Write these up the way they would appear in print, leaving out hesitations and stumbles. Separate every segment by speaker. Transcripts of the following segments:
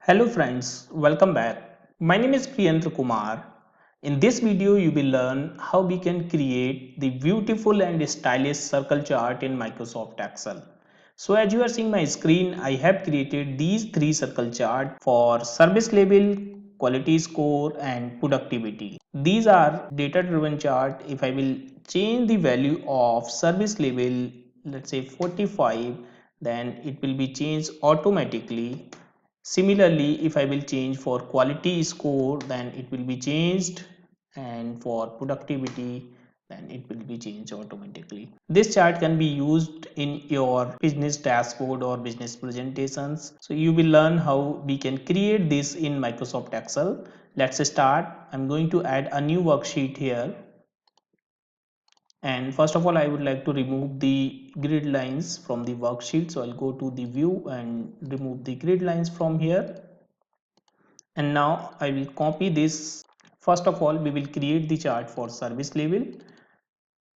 Speaker 1: Hello friends, welcome back. My name is Priyantra Kumar. In this video, you will learn how we can create the beautiful and stylish circle chart in Microsoft Excel. So as you are seeing my screen, I have created these three circle chart for service level, quality score and productivity. These are data driven chart. If I will change the value of service level, let's say 45, then it will be changed automatically. Similarly, if I will change for quality score, then it will be changed, and for productivity, then it will be changed automatically. This chart can be used in your business dashboard or business presentations. So you will learn how we can create this in Microsoft Excel. Let's start. I'm going to add a new worksheet here. And first of all, I would like to remove the grid lines from the worksheet. So I'll go to the view and remove the grid lines from here. And now I will copy this. First of all, we will create the chart for service level.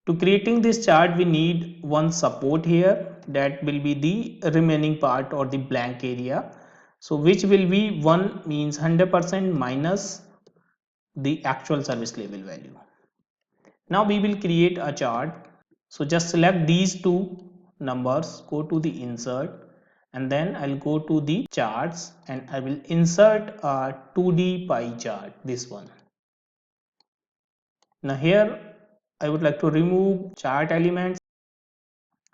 Speaker 1: To creating this chart, we need one support here, that will be the remaining part or the blank area. So which will be 1 means 100% minus the actual service level value. Now we will create a chart. So just select these two numbers, go to the insert, and then I'll go to the charts and I will insert a 2D pie chart, this one. Now here I would like to remove chart elements.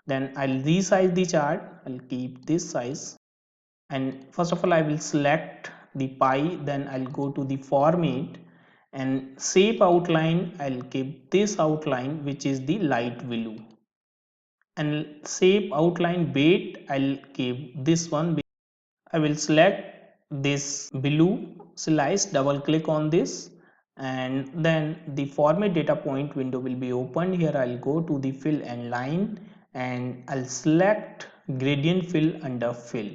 Speaker 1: Then I'll resize the chart. I'll keep this size. And first of all, I will select the pie. Then I'll go to the format and shape outline. I'll keep this outline, which is the light blue. And shape outline weight, I'll keep this one. I will select this blue slice, double click on this, and then the format data point window will be opened. Here I'll go to the fill and line and I'll select gradient fill under fill.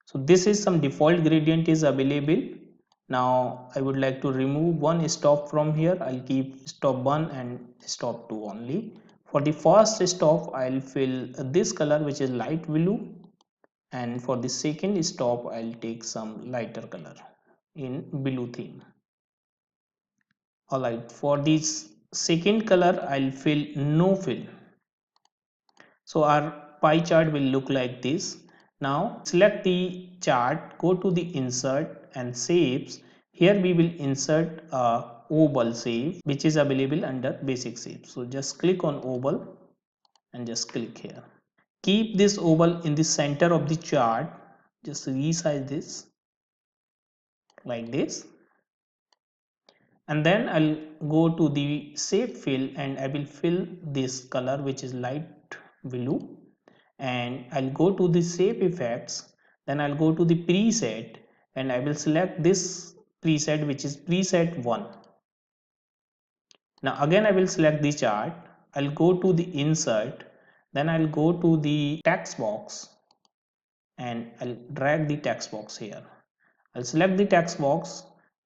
Speaker 1: So this is some default gradient is available. Now I would like to remove one stop from here. I'll keep stop 1 and stop 2 only. For the first stop, I'll fill this color, which is light blue, and for the second stop I'll take some lighter color in blue theme. Alright, for this second color I'll fill no fill. So our pie chart will look like this. Now select the chart, go to the insert and shapes. Here we will insert a oval shape which is available under basic shape. So just click on oval and just click here. Keep this oval in the center of the chart. Just resize this like this, and then I'll go to the shape fill and I will fill this color, which is light blue, and I'll go to the shape effects. Then I'll go to the preset and I will select this preset, which is preset 1. Now again I will select the chart. I'll go to the insert, then I'll go to the text box and I'll drag the text box here. I'll select the text box,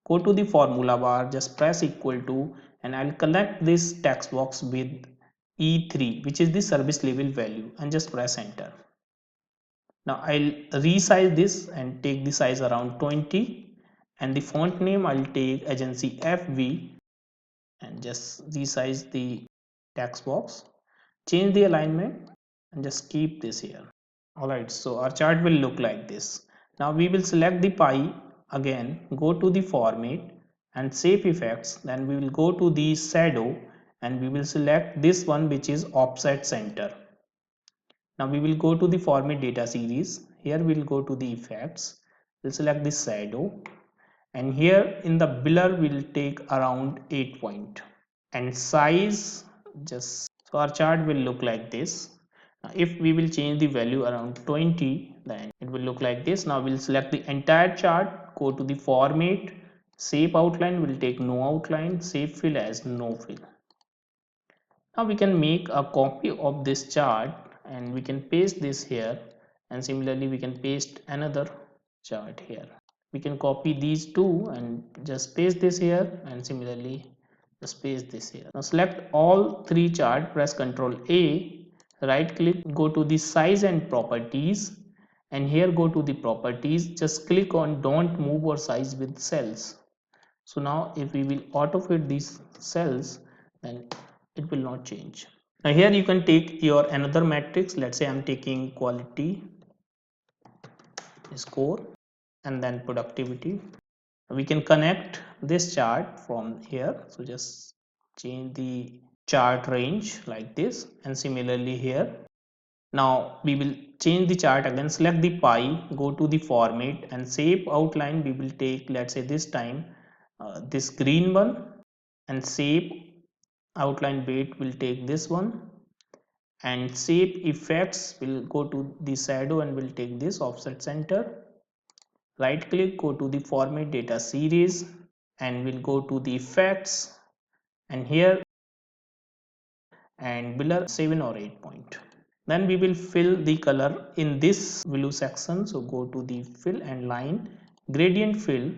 Speaker 1: go to the formula bar, just press equal to, and I'll connect this text box with E3, which is the service level value, and just press enter. Now I'll resize this and take the size around 20, and the font name I'll take agency FV and just resize the text box, change the alignment and just keep this here. Alright, so our chart will look like this. Now we will select the pie again, go to the format and shape effects, then we will go to the shadow and we will select this one, which is offset center. Now we will go to the format data series. Here we will go to the effects, we'll select the shadow, and here in the blur we will take around 8 point and size just, so our chart will look like this. Now if we will change the value around 20, then it will look like this. Now we'll select the entire chart, go to the format, shape outline, will take no outline, shape fill as no fill. Now we can make a copy of this chart and we can paste this here, and similarly we can paste another chart here. We can copy these two and just paste this here, and similarly just paste this here. Now select all three chart, press Ctrl A, right click, go to the size and properties, and here go to the properties, just click on don't move or size with cells. So now if we will auto fit these cells, then it will not change. Now here you can take your another matrix. Let's say I'm taking quality score and then productivity. We can connect this chart from here, so just change the chart range like this, and similarly here. Now we will change the chart again, select the pie, go to the format, and shape outline we will take, let's say this time this green one, and shape outline weight will take this one, and shape effects will go to the shadow and will take this offset center. Right click, go to the format data series, and we'll go to the effects, and here and blur 7 or 8 point. Then we will fill the color in this blue section, so go to the fill and line gradient fill,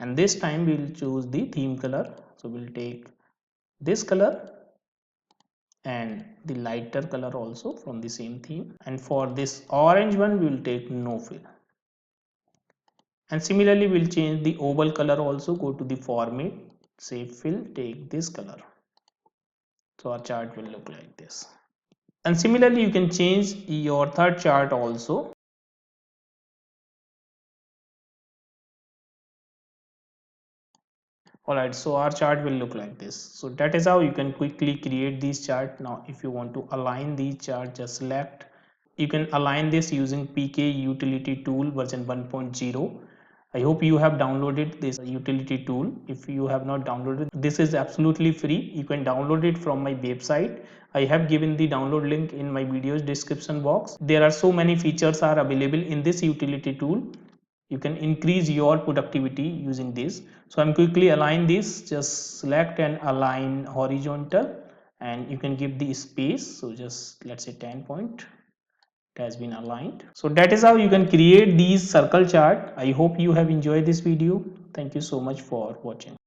Speaker 1: and this time we will choose the theme color, so we'll take this color and the lighter color also from the same theme, and for this orange one we will take no fill. And similarly we'll change the oval color also, go to the format, save fill, take this color, so our chart will look like this. And similarly you can change your third chart also. Alright, so our chart will look like this. So that is how you can quickly create these chart. Now if you want to align these chart, just select. You can align this using PK utility tool version 1.0. I hope you have downloaded this utility tool. If you have not downloaded, this is absolutely free. You can download it from my website. I have given the download link in my video's description box. There are so many features are available in this utility tool. You can increase your productivity using this. So I'm quickly align this, just select and align horizontal, and you can give the space, so just let's say 10 point. It has been aligned. So that is how you can create these circle chart. I hope you have enjoyed this video. Thank you so much for watching.